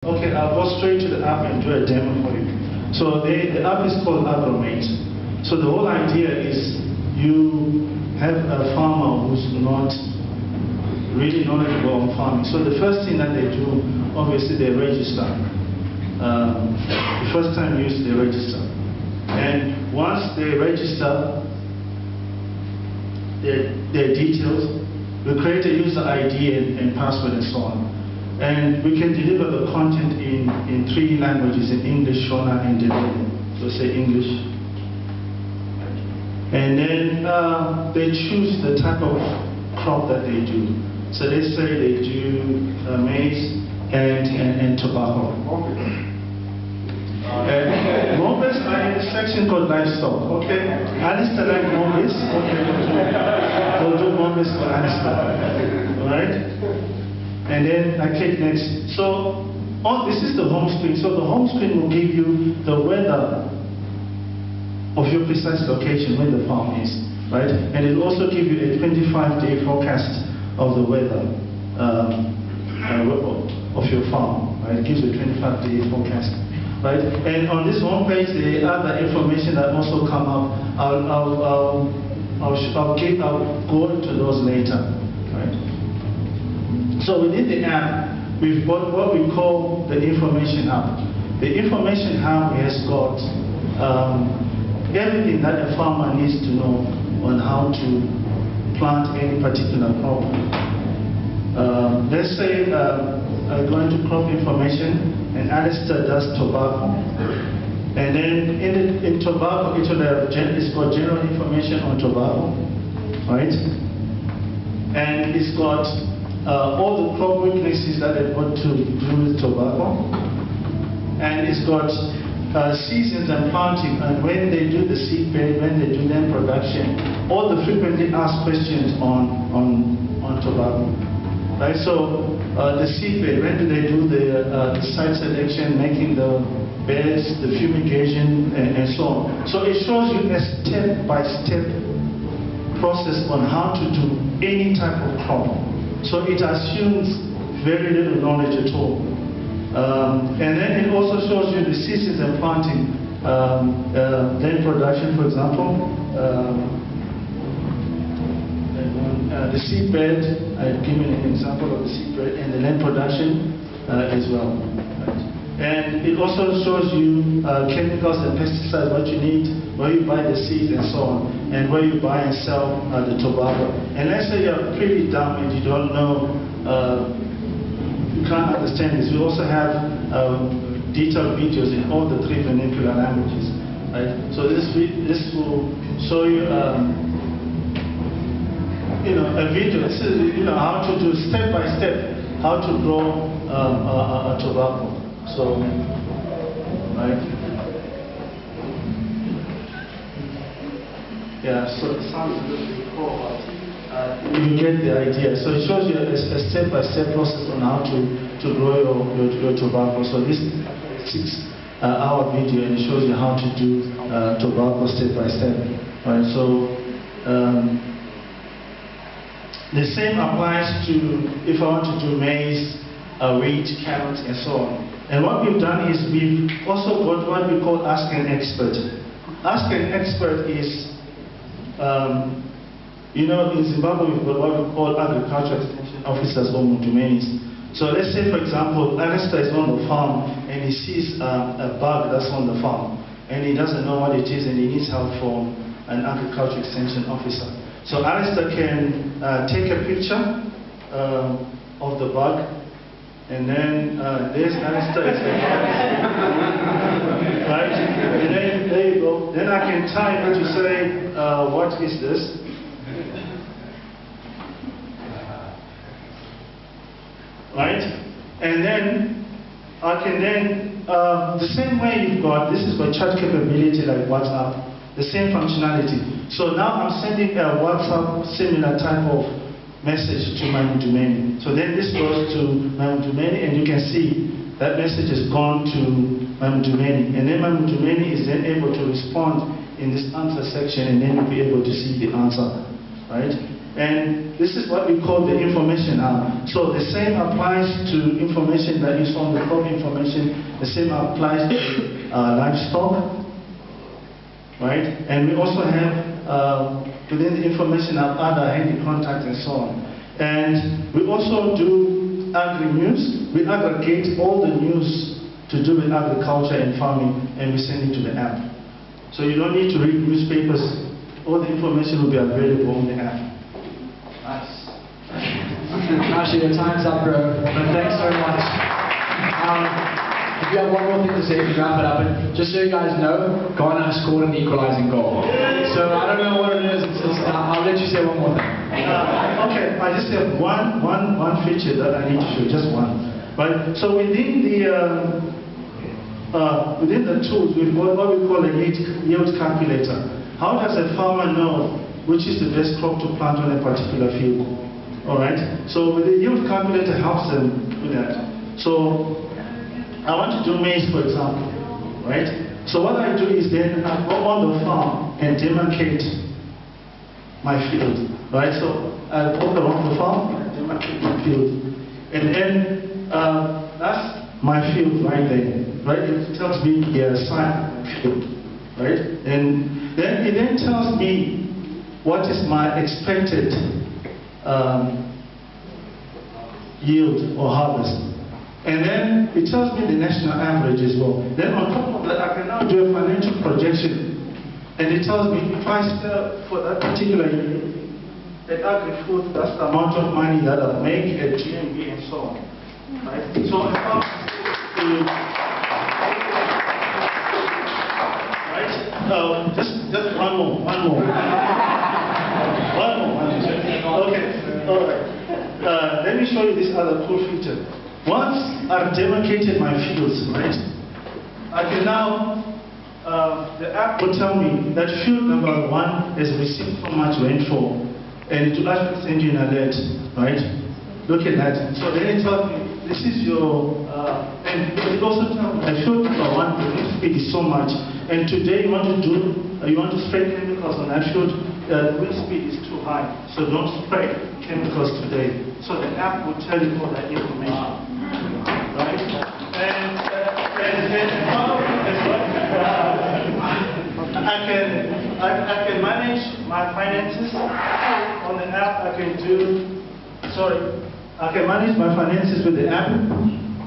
Okay, I'll go straight to the app and do a demo for you. So the app is called Agromate. So the whole idea is you have a farmer who's not really knowledgeable on farming. So the first thing that they do, obviously they register. The first time used, they register. And once they register their details, we create a user ID and password and so on. And we can deliver the content in 3 languages, in English, Shona, and Delaware. So say English. And then they choose the type of crop that they do. So let's say they do maize and tobacco. Mobis are in a section called livestock, okay? Alistair like Mobis, okay, we'll do Mobis for Alistair, alright? And then I click next. So, this is the home screen. So the home screen will give you the weather of your precise location where the farm is, right? And it will also give you a 25-day forecast of the weather of your farm, right? It gives you a 25-day forecast. Right? And on this home page, the other information that also come up, I'll go into those later. Right? So within the app, we've got what we call the information hub. The information hub has got everything that a farmer needs to know on how to plant any particular crop. Let's say I go into crop information, and Alistair does tobacco. And then in tobacco, it's got general information on tobacco, right? And it's got all the crop weaknesses that they've got to do with tobacco. And it's got seasons and planting, and when they do the seed bed, when they do land production, all the frequently asked questions on tobacco. Right, so the seed bed, when do they do the site selection, making the beds, the fumigation, and so on. So it shows you a step-by-step process on how to do any type of crop. So it assumes very little knowledge at all. And then it also shows you the seasons and planting, land production, for example. The seed bed, I've given an example of the seed bed, and the land production as well. Right. And it also shows you chemicals and pesticides, what you need, where you buy the seeds and so on, and where you buy and sell the tobacco. And let's say you're pretty dumb and you don't know, you can't understand this. We also have detailed videos in all the 3 vernacular languages. Right? So this will show you a video. This is how to do step by step how to grow a tobacco. So, right? Yeah. So it sounds a little bit cool, but you get the idea. So it shows you a step by step process on how to grow your tobacco. So this 6-hour video, and it shows you how to do tobacco step by step. Right. So. The same applies to if I want to do maize, wheat, carrots, and so on. And what we've done is we've also got what we call Ask an Expert. Ask an Expert is, in Zimbabwe we've got what we call agricultural extension officers or mutumenis. So let's say, for example, Alistair is on the farm and he sees a bug that's on the farm, and he doesn't know what it is and he needs help from an agricultural extension officer. So Alistair can take a picture of the bug, and then there's Alistair, right? And then there you go. Then I can type to say, what is this? Right? And then I can the same way you've got, this is for chat capability like WhatsApp. The same functionality. So now I'm sending a WhatsApp similar type of message to my Mudumeni. So then this goes to my Mudumeni, and you can see that message has gone to my Mudumeni. And then my Mudumeni is then able to respond in this answer section, and then you'll be able to see the answer, right? And this is what we call the information hub. So the same applies to information that is on the crop information, the same applies to livestock, right? And we also have within the information hub other handy contacts and so on. And we also do agri-news. We aggregate all the news to do with agriculture and farming, and we send it to the app. So you don't need to read newspapers. All the information will be available on the app. Nice. Panashe, your time's up, bro. But thanks so much. If you have one more thing to say, you can wrap it up. And just so you guys know, Ghana has scored an equalizing goal. So I don't know what it is. I'll let you say one more thing. Okay, I just have one feature that I need to show, just one. Right. So within the tools, we've got what we call a yield calculator. How does a farmer know which is the best crop to plant on a particular field? All right. So the yield calculator helps them with that. So I want to do maize, for example, right? So what I do is then I go on the farm and demarcate my field, right? So I walk around the farm and demarcate my field, and then that's my field right there, right? It tells me the size of my field, right? And then it then tells me what is my expected yield or harvest. And then it tells me the national average as well. Then on top of that, I can now do a financial projection. And it tells me if I sell for that particular year, at agri-food, that's the amount of money that I'll make at GMB and so on. Right? So if I right? Just one more. Okay, all right. Let me show you this other cool feature. Once I've demarcated my fields, right, I can now, the app will tell me that field number 1 has received so much rainfall, and it will actually send you an alert, right? Look at that. So then it tells me, this is your, and it also tells me that field number 1, the wind speed is so much, and today you want to spray chemicals on that field, the wind speed is too high, so don't spray chemicals today. So the app will tell you all that information. Right? And I can manage my finances on the app. I can manage my finances with the app,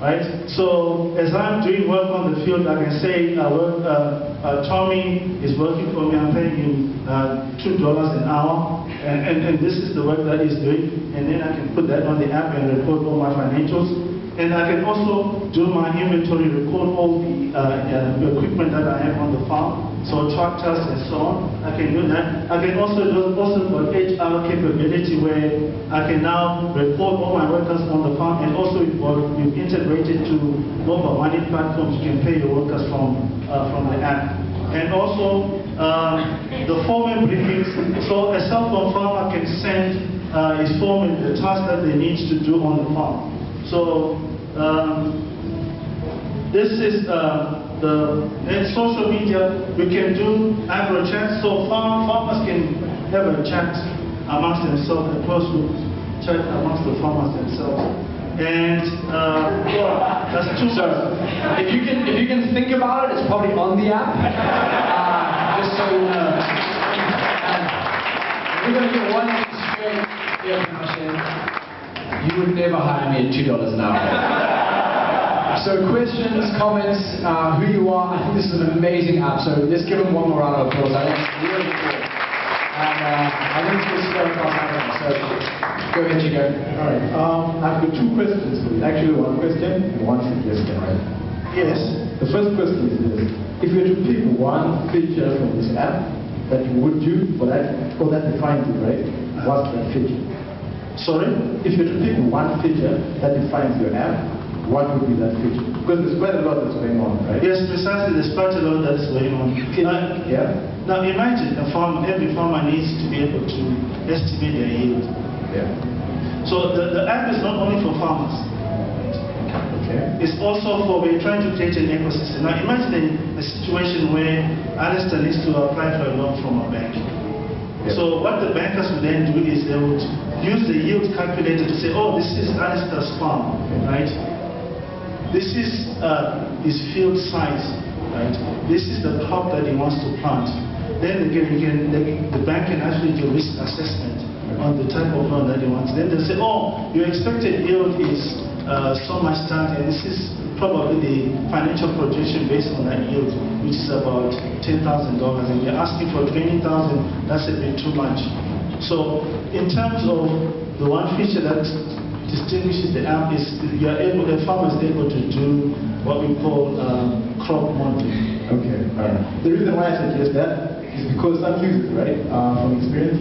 right? So as I'm doing work on the field, I can say, Tommy is working for me. I'm paying him $2 an hour, and this is the work that he's doing. And then I can put that on the app and record all my financials. And I can also do my inventory, record all the equipment that I have on the farm, so tractors and so on. I can do that. I can also do for HR capability where I can now record all my workers on the farm, and also we've integrated to mobile money platforms. You can pay your workers from the app. And also the foreman briefings. So a cell phone farmer can send his foreman the task that they need to do on the farm. So this is in social media. We can do agro chat, so farmers can have a chat amongst themselves, a close group chat amongst the farmers themselves. And that's two. So if you can think about it, it's probably on the app. Just so you know. We're going to get one thing straight here, Panashe. You would never hire me at $2 an hour. So questions, comments, who you are. I think this is an amazing app. So let's give them one more round of applause. I think it's really cool. And I think it's going to go across everything. So go ahead, Chico. All right. I've got 2 questions for you. Actually, 1 question and 1 suggestion, right? Yes. The first question is this. If you were to pick one feature from this app that you would do for that defines it, right? What's that feature? Sorry? If you were to pick one feature that defines your app, what would be that feature? Because there's quite a lot that's going on, right? Yes, precisely. There's quite a lot that's going on. Now imagine every farmer needs to be able to estimate their yield. Yeah. So the app is not only for farmers. Okay. It's also for we're trying to create an ecosystem. Now imagine a situation where Alistair needs to apply for a loan from a bank. Yeah. So what the bankers would then do is they would use the yield calculator to say, oh, this is Alistair's farm, right? This is his field size, right? This is the crop that he wants to plant. Then the bank can actually do risk assessment on the type of loan that he wants. Then they'll say, oh, your expected yield is so much time, and this is probably the financial projection based on that yield, which is about $10,000, and you're asking for $20,000, that's a bit too much. So in terms of the one feature that distinguishes the app is the farmer is able to do what we call crop modeling. Okay. The reason why I suggest that is because some users, right, from experience,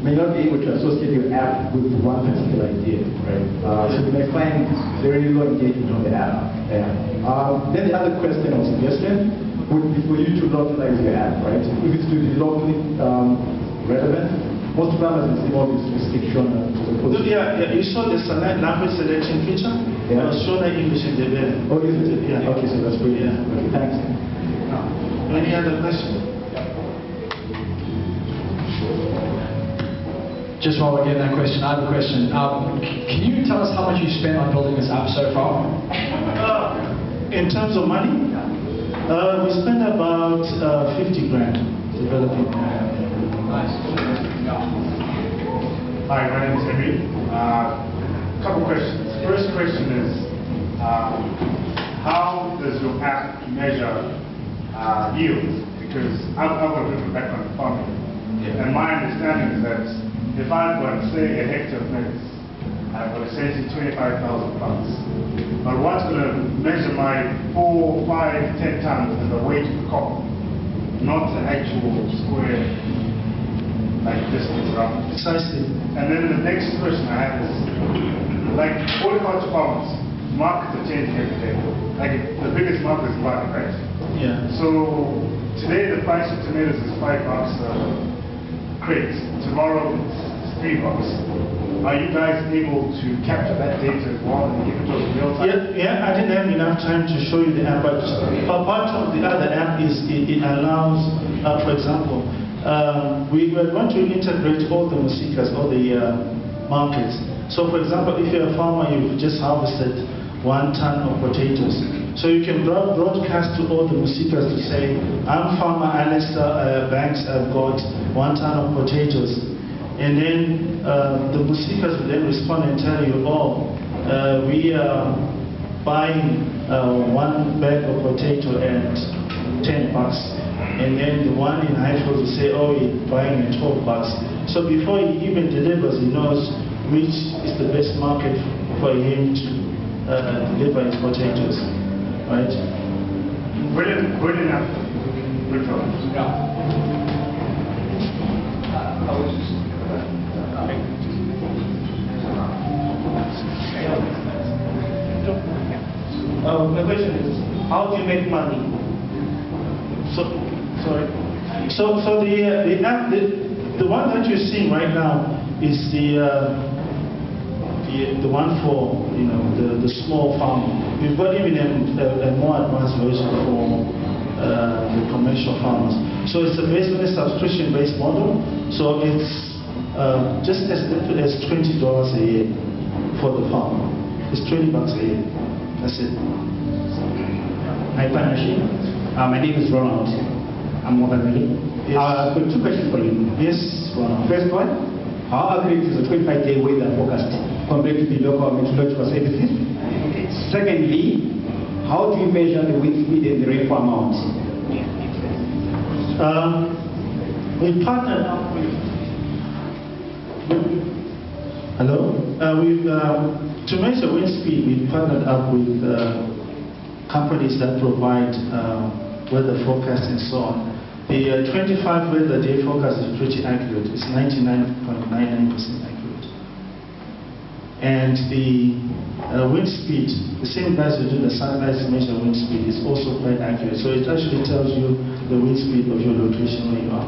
may not be able to associate your app with one particular idea, right? So you may find very low engagement on the app. Yeah. Then the other question or suggestion would be for you to localize your app, right? If it's to be locally relevant, most farmers will see all this restriction to the post. Yeah, you saw the language selection feature? Yeah. It was shown in English in the web. Oh, is it? Yeah. Okay, so that's brilliant. Yeah. Okay, thanks. Any other question? Just while we're getting that question, I have a question. Can you tell us how much you spent on building this app so far? In terms of money, we spent about 50 grand developing. Nice. Hi, my name is Henry. Couple questions. First question is, how does your app measure yield? Because I've got a different background in farming, and my understanding is that if I've got, say, a hectare of maize, I've got essentially 25,000 pounds. But what's going to measure my 4, 5, 10 tons is the weight of the crop, not the actual square distance around. Precisely. And then the next question I have is, like horticulture farmers, markets are changing every day. Like the biggest market is Dubai, right? Yeah. So today the price of tomatoes is $5 crate. Tomorrow it's $3. Are you guys able to capture that data as well and give it to us in real time? Yeah, I didn't have enough time to show you the app, but part of the other app is it allows, for example, we were going to integrate all the musikas, all the markets. So for example, if you're a farmer, you've just harvested 1 ton of potatoes. So you can broadcast to all the musikas to say, I'm farmer Alistair Banks, I've got 1 ton of potatoes. And then the musikas will then respond and tell you, oh, we are buying 1 bag of potato at $10. And then the one in Highfield will say, oh, you're buying at $12. So before he even delivers, he knows which is the best market for him to deliver his potatoes. Right? Brilliant, brilliant app. Good job. My question is, how do you make money? So the app, the one that you're seeing right now is the one for the small farm. We've got even a more advanced version for the commercial farmers. So it's based on a subscription-based model. So it's just as little as $20 a year for the farmer. It's $20 a year. That's it. Hi, Panashe. My name is Ronald. I'm more than ready. Yes. I've got 2 questions for you. Yes, Ronald. First one, how accurate is the 25-day weather forecast compared to the local meteorological services? Secondly, how do you measure the wind speed and the rainfall amount? We partnered up with to measure wind speed, we partnered up with companies that provide weather forecast and so on. The 25 weather day forecast is pretty accurate. It's 99.99% accurate. And the wind speed, the same guys who do the sunrise measure wind speed, is also quite accurate. So it actually tells you the wind speed of your location where you are.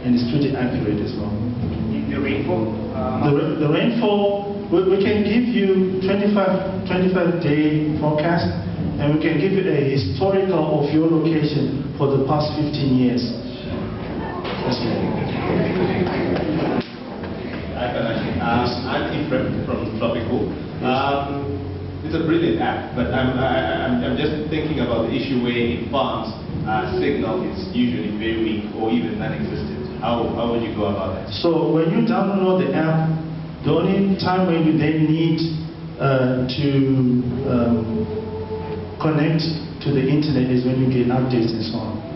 And it's pretty accurate as well. The rainfall? The rainfall, we can give you 25-day forecast, and we can give you a historical of your location for the past 15 years. Hi, Panashe. I'm Ephraim from Tropical. It's a brilliant app, but I'm just thinking about the issue where in farms, signal is usually very weak or even non-existent. How would you go about that? So when you download the app, the only time when you then need to connect to the internet is when you get updates and so on.